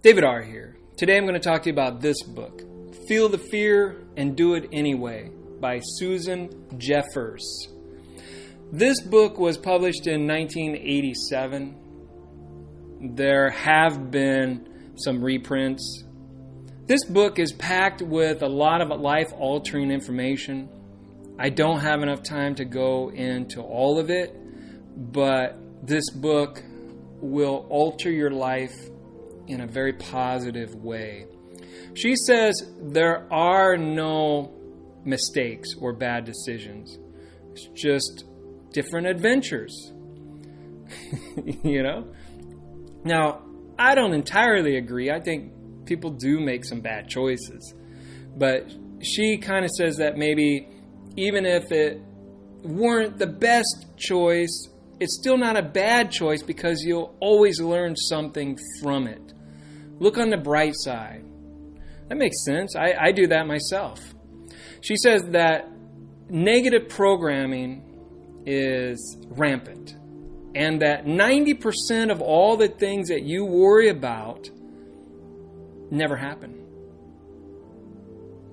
David R. here. Today I'm going to talk to you about this book, Feel the Fear and Do It Anyway by Susan Jeffers. This book was published in 1987. There have been some reprints. This book is packed with a lot of life-altering information. I don't have enough time to go into all of it, but this book will alter your life in a very positive way. She says there are no mistakes or bad decisions. It's just different adventures. You know? Now, I don't entirely agree. I think people do make some bad choices. But she kind of says that maybe even if it weren't the best choice, it's still not a bad choice because you'll always learn something from it. Look on the bright side. That makes sense. I do that myself. She says that negative programming is rampant and that 90% of all the things that you worry about never happen.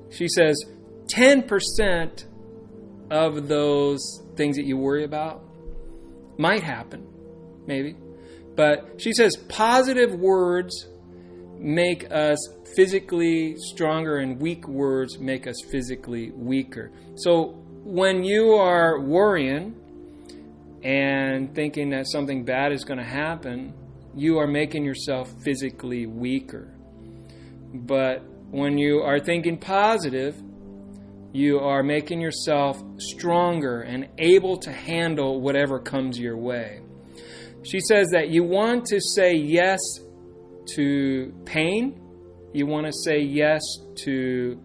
She says 10% of those things that you worry about might happen, maybe. But she says positive words make us physically stronger and weak words make us physically weaker. So when you are worrying and thinking that something bad is going to happen, you are making yourself physically weaker. But when you are thinking positive, you are making yourself stronger and able to handle whatever comes your way. She says that you want to say yes to pain. You want to say yes to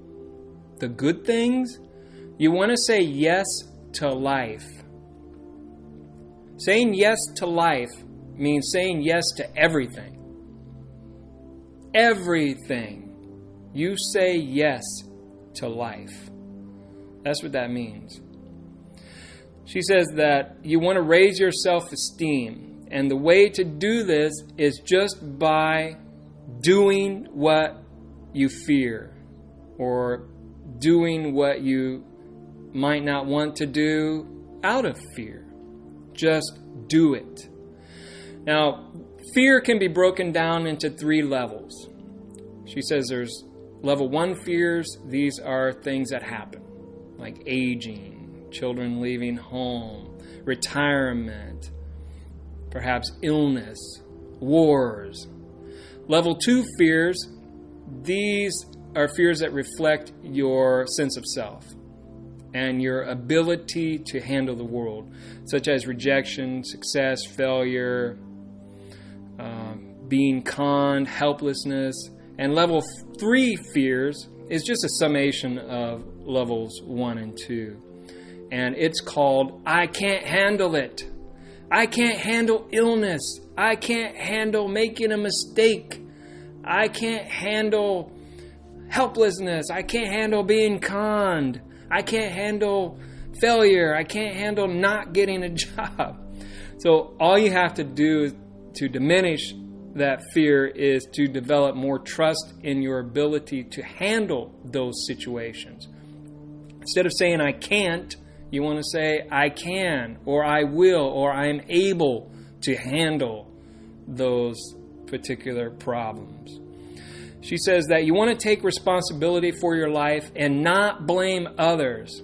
the good things. You want to say yes to life. Saying yes to life means saying yes to everything. Everything. You say yes to life. That's what that means. She says that you want to raise your self-esteem. And the way to do this is just by doing what you fear or doing what you might not want to do out of fear. Just do it. Now, fear can be broken down into 3 levels. She says there's level 1 fears. These are things that happen, like aging, children leaving home, retirement, perhaps illness, wars. Level 2 fears, these are fears that reflect your sense of self and your ability to handle the world, such as rejection, success, failure, being conned, helplessness. And level 3 fears is just a summation of levels 1 and 2. And it's called, I can't handle it. I can't handle illness. I can't handle making a mistake. I can't handle helplessness. I can't handle being conned. I can't handle failure. I can't handle not getting a job. So all you have to do to diminish that fear is to develop more trust in your ability to handle those situations. Instead of saying I can't, you want to say, I can, or I will, or I am able to handle those particular problems. She says that you want to take responsibility for your life and not blame others.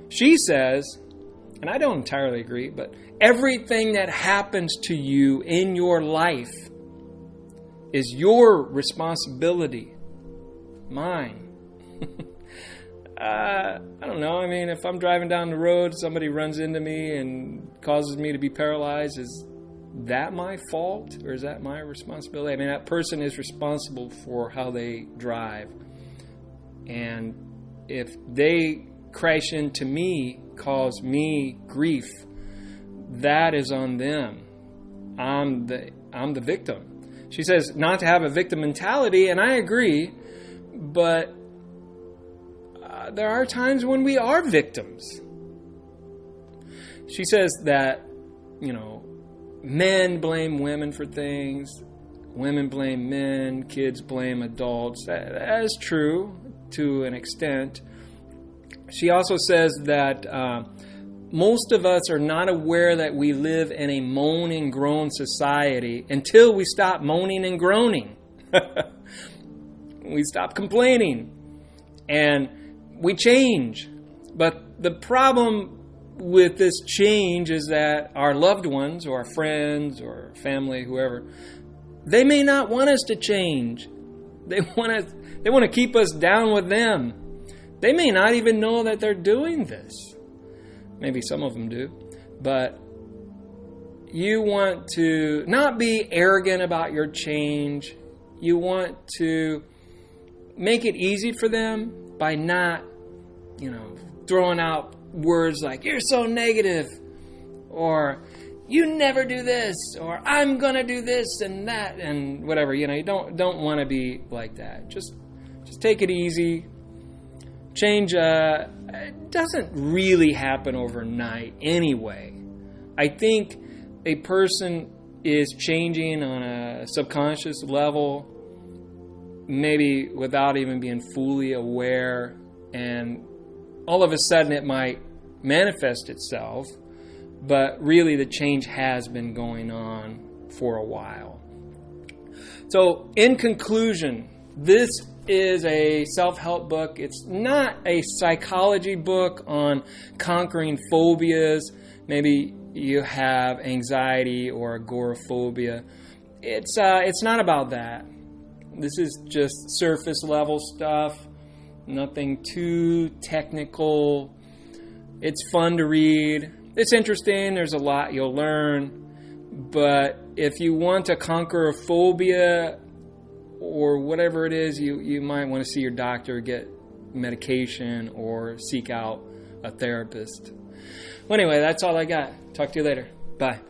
She says, and I don't entirely agree, but everything that happens to you in your life is your responsibility, mine. I don't know. I mean, if I'm driving down the road, somebody runs into me and causes me to be paralyzed, is that my fault or is that my responsibility? I mean, that person is responsible for how they drive. And if they crash into me, cause me grief, that is on them. I'm the victim. She says not to have a victim mentality, and I agree, but there are times when we are victims. She says that, men blame women for things. women blame men, kids blame adults. That is true to an extent. She also says that most of us are not aware that we live in a moan and groan society until we stop moaning and groaning. We stop complaining and we change. But the problem with this change is that our loved ones or our friends or family, whoever, they may not want us to change. They want to keep us down with them. They may not even know that they're doing this. Maybe some of them do. But you want to not be arrogant about your change. You want to make it easy for them by not, throwing out words like, you're so negative, or you never do this, or I'm going to do this and that, and whatever. You don't want to be like that. Just take it easy. Change doesn't really happen overnight anyway. I think a person is changing on a subconscious level, maybe without even being fully aware, and all of a sudden it might manifest itself, but really the change has been going on for a while. So in conclusion, this is a self-help book. It's not a psychology book on conquering phobias. Maybe you have anxiety or agoraphobia. It's not about that. This is just surface level stuff. Nothing too technical. It's fun to read. It's interesting. There's a lot you'll learn. But if you want to conquer a phobia or whatever it is, you might want to see your doctor, get medication, or seek out a therapist. Well, anyway, that's all I got. Talk to you later. Bye.